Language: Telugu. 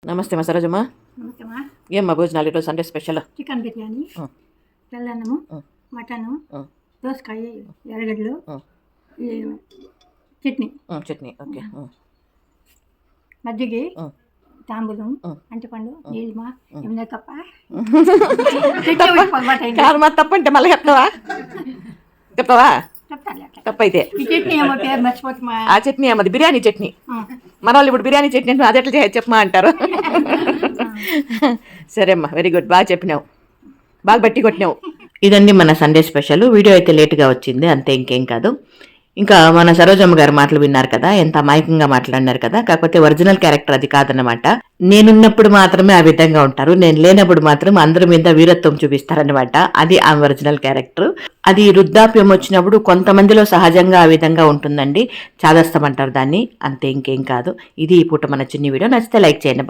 నమస్తే మా సరోజమ్మా. నమస్తేమా. ఏమ్మా భోజనాలు ఈరోజు సండే స్పెషల్? చికెన్ బిర్యానీ, తెల్లన్నము, మటను, దోసకాయ, ఎర్రగడ్డలు, చట్నీ. చట్నీ. ఓకే. మజ్జిగి, తాంబూలం, అంటిపండు, నీళ్ళమా, ఏమన్నా తప్ప తప్పంటే మళ్ళీ చెప్తావా? తప్పైతే ఈ చట్నీ ఏమో పేరు మర్చిపోతున్నా. ఆ చట్నీ ఏమది? బిర్యానీ చట్నీ. మన వాళ్ళు ఇప్పుడు బిర్యానీ చట్నీ అంటే అది ఎట్లా చెప్పమా అంటారు. సరే అమ్మా, వెరీ గుడ్, బాగా చెప్పినావు, బాగా బట్టి కొట్టినావు. ఇదండి మన సండే స్పెషల్. వీడియో అయితే లేట్గా వచ్చింది, అంతే, ఇంకేం కాదు. ఇంకా మన సరోజమ్మ గారి మాటలు విన్నారు కదా, ఎంత అమాయకంగా మాట్లాడినారు కదా. కాకపోతే ఒరిజినల్ క్యారెక్టర్ అది కాదన్నమాట. నేనున్నప్పుడు మాత్రమే ఆ విధంగా ఉంటారు, నేను లేనప్పుడు మాత్రం అందరి మీద వీరత్వం చూపిస్తారనమాట. అది ఆ ఒరిజినల్ క్యారెక్టర్. అది వృద్ధాప్యం వచ్చినప్పుడు కొంతమందిలో సహజంగా ఆ విధంగా ఉంటుందండి, చాదస్తం అంటారు దాన్ని, అంతే, ఇంకేం కాదు. ఇది ఈ పూట మన చిన్ని వీడియో. నచ్చితే లైక్ చేయండి.